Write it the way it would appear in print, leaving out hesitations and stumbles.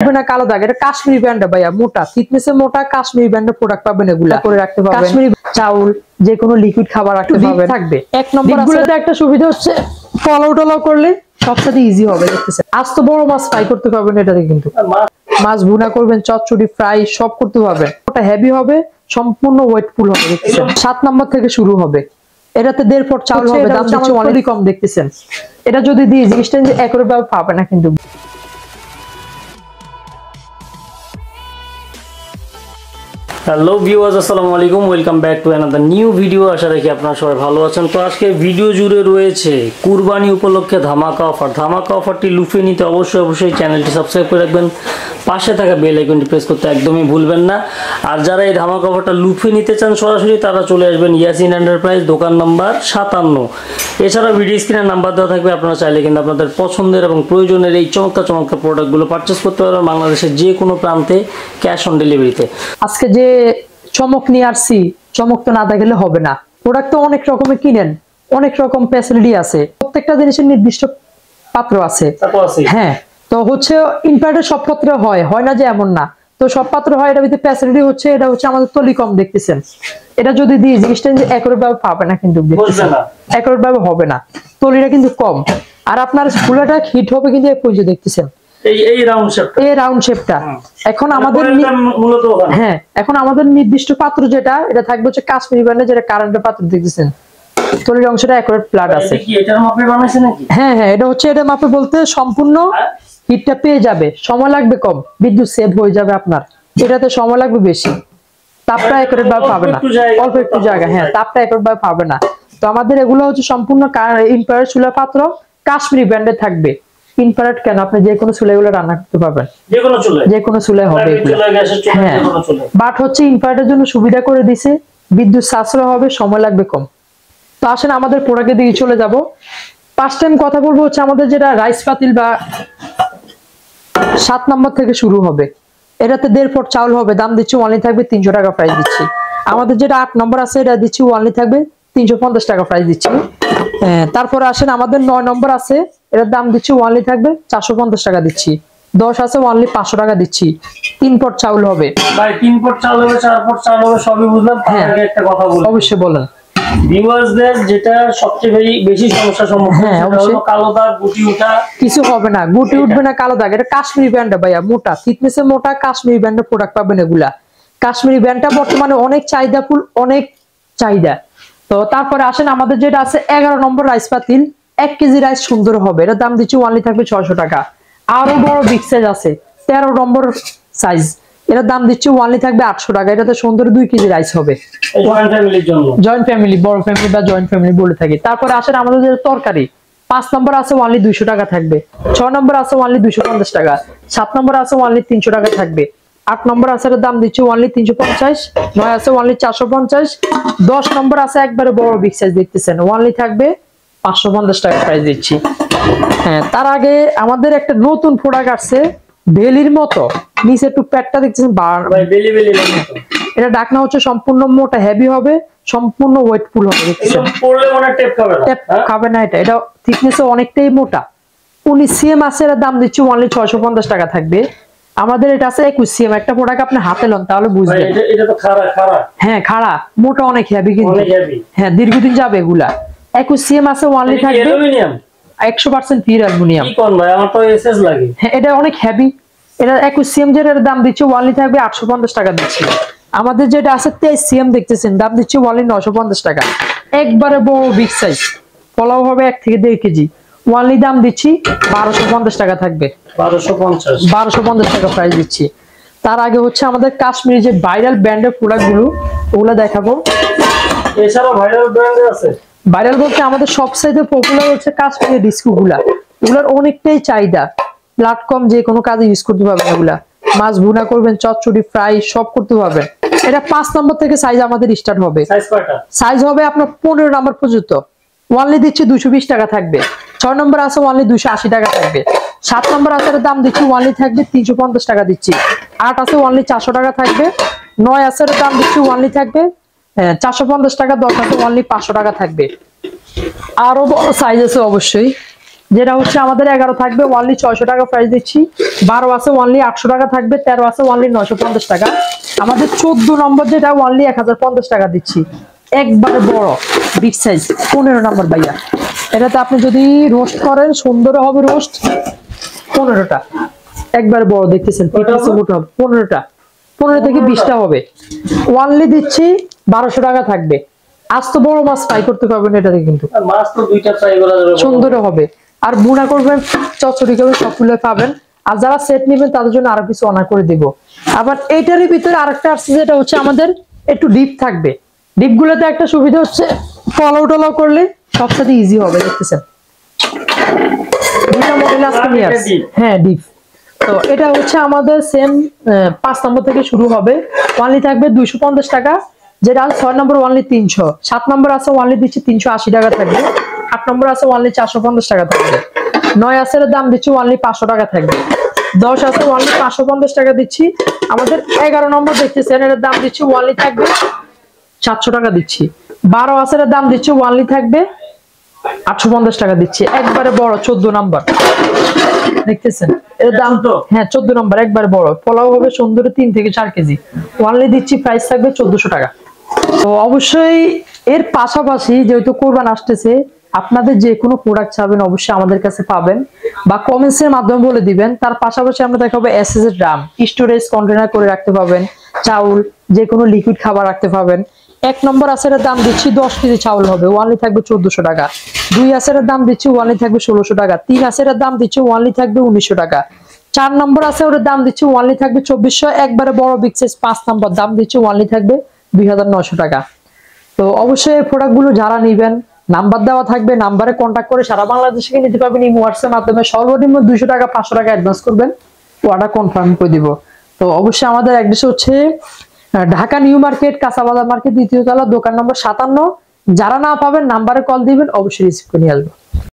না কালো দাগ, এটা কাশ্মীরি ব্র্যান্ড ভাইয়া, মোটা থিকনেসে মোটা কাশ্মীরি ব্র্যান্ডের প্রোডাক্ট পাবেন। এগুলা করে রাখতে পারবেন, কাশ্মীরি চাউল যে কোনো লিকুইড খাবার রাখতে পারবেন, থাকবে। এক নম্বর আছে একটা সুবিধা হচ্ছে ফলো টলাও করলে সবসাথে ইজি হবে। দেখতেছেন আজ তো বড় মাছ ফ্রাই করতে পারবেন এটাতে, কিন্তু মাছ ভুনা করবেন, চচ্চড়ি ফ্রাই সব করতে পারবেন। ওটা হেভি হবে, সম্পূর্ণ ওয়েটফুল হবে। দেখতেছেন 7 নম্বর থেকে শুরু হবে। এটাতে 1.5 পট চাউল হবে, দাম হচ্ছে অনেক কম। দেখতেছেন এটা যদি দিই জিনিসটা একরে ভাবে পাবে না কিন্তু। হ্যালো ভিউয়ার্স, আসসালামু আলাইকুম, welcome back to another new video. আশা রাখি আপনারা সবাই ভালো আছেন। তো আজকে ভিডিও জুড়ে রয়েছে কুরবানি উপলক্ষে ধামাকা অফার। ধামাকা অফারটি লুফে নিতে অবশ্যই চ্যানেলটি সাবস্ক্রাইব করে রাখবেন, পাশে থাকা বেল আইকনটি প্রেস করতে একদমই ভুলবেন না। আর যারা এই ধামাকা অফারটা লুফে নিতে চান সরাসরি, তারা চলে আসবেন ইয়াসিন এন্টারপ্রাইজ, দোকান নাম্বার 57। এছাড়া ভিডিও স্ক্রিনের নাম্বার দেওয়া থাকবে, আপনারা চাইলে কিন্তু আপনাদের পছন্দের এবং প্রয়োজনের এই চমৎকার প্রোডাক্টগুলো পারচেস করতে পারবেন বাংলাদেশের যে কোনো প্রান্তে, ক্যাশ অন ডেলিভারিতে। আজকে যে চমক নিয়ে আসছি, চমক তো না দেখলে হবে না। প্রোডাক্ট তো অনেক রকমের কিনেন, অনেক রকম ফ্যাসিলিটি আছে, প্রত্যেকটা জিনিসের নির্দিষ্ট পাত্র আছে। হ্যাঁ, তো হচ্ছে ইনভার্টার সব পাত্র হয় না যে এমন না, তো সব পাত্র হয়। এটা ভিতরে ফ্যাসিলিটি হচ্ছে, এটা হচ্ছে আমাদের তলি কম। দেখতেছেন এটা যদি দিই জিনিসটা একরেট ভাবে পাবে না কিন্তু, একরেট ভাবে হবে না, তলিটা কিন্তু কম। আর আপনার ফুলাটা হিট হবে কিন্তু এই পর্যন্ত। দেখতেছেন এই রাউন্ড শেপটা এখন আমাদের মূলত হ্যাঁ, এখন আমাদের নির্দিষ্ট পাত্র যেটা, এটা থাকবে হচ্ছে কাশ্মীরি ব্র্যান্ডের, যেটা কারেন্টের পাত্র। দেখতেছেন তলির অংশটা একুরেট ফ্ল্যাট আছে। এটার মাপে বানাইছে নাকি? হ্যাঁ, এটা হচ্ছে এটা মাপে বলতে সম্পূর্ণ হিটটা পেয়ে যাবে, সময় লাগবে কম, বিদ্যুৎ সেভ হয়ে যাবে আপনার। এটাতে সময় লাগবে বেশি, তাপটা একুরেট ভাবে পাবে না, অল্প একটু জায়গা। হ্যাঁ, তাপটা একুরেট ভাবে পাবে না। তো আমাদের এগুলো হচ্ছে সম্পূর্ণ ইনফ্রারেড চুলার পাত্র, কাশ্মীরি ব্র্যান্ডের থাকবে। ইনফ্রারেড কেন, আপনি যে কোনো চুলায় এগুলো রান্না করতে পারবেন, যে কোনো চুলায় হবে এগুলো। হ্যাঁ, বাট হচ্ছে ইনফ্রারেডের জন্য সুবিধা করে দিছে, বিদ্যুৎ সাশ্রয় হবে, সময় লাগবে কম। তো আসেন আমাদের প্রোডাক্টের দিকে চলে যাব। ফার্স্ট টাইম কথা বলবো হচ্ছে আমাদের যেটা রাইস পাতিল বা 7 নম্বর থেকে শুরু হবে। এটাতে 1.5 পট চাউল হবে, দাম দিচ্ছি অনলি থাকবে 300 টাকা প্রাইস দিচ্ছি। আমাদের যেটা 8 নম্বর আছে, এটা দিচ্ছি অনলি থাকবে 350 টাকা প্রাইস দিচ্ছি। তারপরে আসেন আমাদের 9 নম্বর আছে, এটার দাম দিচ্ছি অনলি থাকবে 450 টাকা দিচ্ছি। 10 আছে অনলি 500 টাকা দিচ্ছি। 3 পট চাউল হবে ভাই, 3 পট চাউল হবে, 4 পট চাউল হবে, সবই বুঝলাম। তার আগে একটা কথা বলি, অবশ্যই বলেন। ভিউয়ার্সদের যেটা সবচেয়ে বেশি সমস্যার সম্মুখীন হলো কালো দাগ, গুটি ওঠা। কিছু হবে না, গুটি উঠবে না, কালো দাগ। এটা কাশ্মীরি ব্র্যান্ড ভাইয়া, মোটা থিকনেসে মোটা কাশ্মীরি ব্র্যান্ডের প্রোডাক্ট পাবেন এগুলা। কাশ্মীরি ব্র্যান্ডটা বর্তমানে অনেক চাহিদা, ফুল অনেক চাহিদা। তো তারপরে আসেন আমাদের যেটা আছে 11 নম্বর রাইস পাতিল, 1 কেজি রাইস সুন্দর হবে, এটার দাম দিচ্ছি অনলি থাকবে 600 টাকা। আরো বড় বিগ সাইজ আছে 13 নম্বর সাইজ, এটার দাম দিচ্ছি অনলি থাকবে 800 টাকা। এটাতে সুন্দর 2 কেজি রাইস হবে, জয়েন্ট ফ্যামিলির জন্য, জয়েন্ট ফ্যামিলি, বড় ফ্যামিলি বা জয়েন্ট ফ্যামিলি বলে থাকি। তারপরে আসেন আমাদের যে তরকারি, 5 নম্বর আছে অনলি 200 টাকা থাকবে, 6 নম্বর আছে অনলি 250 টাকা, 7 নম্বর আছে অনলি 300 টাকা থাকবে, 8 নম্বর আছে দাম দিচ্ছি অনলি 350, 9 আছে অনলি 450, 10 নম্বর আছে একবারে বড় বিগ সাইজ। দেখতেছেন অনলি থাকবে 550 টাকা প্রাইস দিচ্ছি। হ্যাঁ, তার আগে আমাদের একটা নতুন প্রোডাক্ট আসছে বেলির মতো, নিচে একটু প্যাডটা দেখতেছেন বেলি এটা ডাকনা হচ্ছে সম্পূর্ণ মোটা, হেভি হবে, সম্পূর্ণ ওয়েটফুল হবে। দেখতেছেন পড়লে মনে টেপ খাবে না, টেপ খাবে না। এটা থিকনেসে অনেকটাই মোটা। 19 সিএম আছে, এর দাম দিচ্ছি অনলি 650 টাকা থাকবে। আমাদের এটা আছে 21 সিএম। একটা প্রোডাক্ট আপনি হাতে লন তাহলে বুঝবেন। এটা তো খাড়া। হ্যাঁ, খাড়া, মোটা, অনেক হেভি কিন্তু। হ্যাঁ, দীর্ঘদিন যাবে এগুলা। 21 সিএম আছে অনলি থাকবে অ্যালুমিনিয়াম, 100% পিওর অ্যালুমিনিয়াম। কি কোন ভাই, আমার তো এসএস লাগে। হ্যাঁ, এটা অনেক হেভি। এটা 21 সিএম, যেটার দাম দিচ্ছি অনলি থাকবে 850 টাকা দিচ্ছি। আমাদের যেটা আছে 23 সিএম, দেখতেছেন দাম দিচ্ছি অনলি 950 টাকা। একবারে বড় বিগ সাইজ, পোলাও হবে 1 থেকে 1.5 কেজি, অনলি দাম দিচ্ছি 1250 টাকা থাকবে। 1250 টাকা প্রাইস দিচ্ছি। তার আগে হচ্ছে আমাদের কাশ্মীরি যে ভাইরাল ব্র্যান্ডের প্রোডাক্ট গুলো, ওগুলো দেখাবো। এছাড়াও ভাইরাল ব্র্যান্ড আছে। ভাইরাল বলতে আমাদের সবচেয়ে পপুলার হচ্ছে কাশ্মীরি ডিস্কো গুলা। ওগুলোর অনেকটাই চাহিদা, ব্লাড কম, যে কোনো কাজে ইউজ করতে পারবেন এগুলা। মাছ ভুনা করবেন, চচ্চড়ি ফ্রাই সব করতে পারবেন। এটা 5 নম্বর থেকে সাইজ আমাদের স্টার্ট হবে। সাইজ হবে আপনার 15 নম্বর পর্যন্ত, অনলি দিচ্ছি 220 টাকা থাকবে। 6 নম্বর আছে অনলি 280 টাকা থাকবে। 7 নম্বর আছে দাম দিচ্ছি অনলি থাকবে 350 টাকা দিচ্ছি। 8 আছে অনলি 400 টাকা থাকবে। 9 আছে দাম দিচ্ছি অনলি থাকবে 450 টাকা। 10 আছে অনলি 500 টাকা থাকবে। আরো বড় সাইজ আছে অবশ্যই, যেটা হচ্ছে আমাদের 11 থাকবে ওনলি 600 টাকা প্রাইস দিচ্ছি, 12 আছে ওনলি 800 টাকা থাকবে, 13 আছে ওনলি 950 টাকা, আমাদের 14 নম্বর যেটা ওনলি 1050 টাকা দিচ্ছি। একবারে বড় বিগ সাইজ 15 নম্বর ভাইয়া, এটাতে আপনি যদি রোস্ট করেন সুন্দর হবে রোস্ট। 15টা একবারে বড় দেখতেছেন, 15টা 15 থেকে 20টা হবে, ওনলি দিচ্ছি 1200 টাকা থাকবে। আজ তো বড় মাছ ফ্রাই করতে পারবেন এটাতে, কিন্তু মাছ তো দুইটা ফ্রাই করা যাবে, সুন্দর হবে। আর বুনা করবেন, চচ্চড়ি করবেন, সবগুলো পাবেন। আর যারা সেট নেবেন তাদের জন্য আরো কিছু অনার করে দিব। আবার এইটারই ভিতরে আরেকটা আসছে, যেটা হচ্ছে আমাদের একটু ডিপ থাকবে। ডিপ গুলোতে একটা সুবিধা হচ্ছে ফলো টলো করলে সবসাথে ইজি হবে, দেখতেছেন দুটো মডেল আজকে নিয়ে আসছে। হ্যাঁ ডিপ, তো এটা হচ্ছে আমাদের সেম 5 নম্বর থেকে শুরু হবে, ওয়ানলি থাকবে 250 টাকা, যেটা 6 নম্বর ওয়ানলি 300, 7 নম্বর আছে ওয়ানলি দিচ্ছি 380 টাকা থাকবে, 8 নম্বর আছে ওয়ানলি 450 টাকা থাকবে, 9 আছে এর দাম দিচ্ছি ওয়ানলি 500 টাকা থাকবে, 10 আছে ওয়ানলি 550 টাকা দিচ্ছি। আমাদের 11 নম্বর দেখতেছেন, এর দাম দিচ্ছি ওয়ানলি থাকবে 700 টাকা দিচ্ছি, 12 আছে এর দাম দিচ্ছি ওয়ানলি থাকবে 850 টাকা দিচ্ছি। একবারে বড় 14 নম্বর দেখতেছেন, এর দাম তো হ্যাঁ 14 নম্বর একবারে বড়, পোলাও হবে সুন্দর 3 থেকে 4 কেজি, ওয়ানলি দিচ্ছি প্রাইস থাকবে 1400 টাকা। তো অবশ্যই এর পাশাপাশি যেহেতু কোরবান আসতেছে, আপনাদের যে কোনো প্রোডাক্ট চাবেন অবশ্যই আমাদের কাছে পাবেন, বা কমেন্টস এর মাধ্যমে বলে দিবেন। তার পাশাপাশি আমরা দেখাবো এসএস এর ড্রাম, স্টোরেজ কন্টেনার করে রাখতে পাবেন, চাউল যে কোনো লিকুইড খাবার রাখতে পাবেন। 1 নম্বর আচারের দাম দিচ্ছি 10 কেজি চাউল হবে, ওয়ানলি থাকবে 1400 টাকা। 2 আচারের দাম দিচ্ছি ওয়ানলি থাকবে 1600 টাকা। 3 আচারের দাম দিচ্ছি ওয়ানলি থাকবে 1900 টাকা। 4 নম্বর আছে ওর দাম দিচ্ছি ওয়ানলি থাকবে 2400। একবারে বড় বিগ সাইজ 5 নম্বর দাম দিচ্ছি ওয়ানলি থাকবে 2900 টাকা। তো অবশ্যই এই প্রোডাক্টগুলো যারা নেবেন, নাম্বার দেওয়া থাকবে, নাম্বারে কন্ট্যাক্ট করে সারা বাংলাদেশে নিতে পারবেন। এই হোয়াটসঅ্যাপ মাধ্যমে সর্বনিম্ন 200 টাকা 500 টাকা অ্যাডভান্স করবেন, অর্ডার কনফার্ম করে দিব। তো অবশ্যই আমাদের অ্যাড্রেস হচ্ছে ঢাকা নিউ মার্কেট, কাঁচাবাজার মার্কেট, 2য় তলা, দোকান নম্বর 57। যারা না পাবেন নাম্বারে কল দিবেন, অবশ্যই রিসিভ করে নিয়ে আসবো।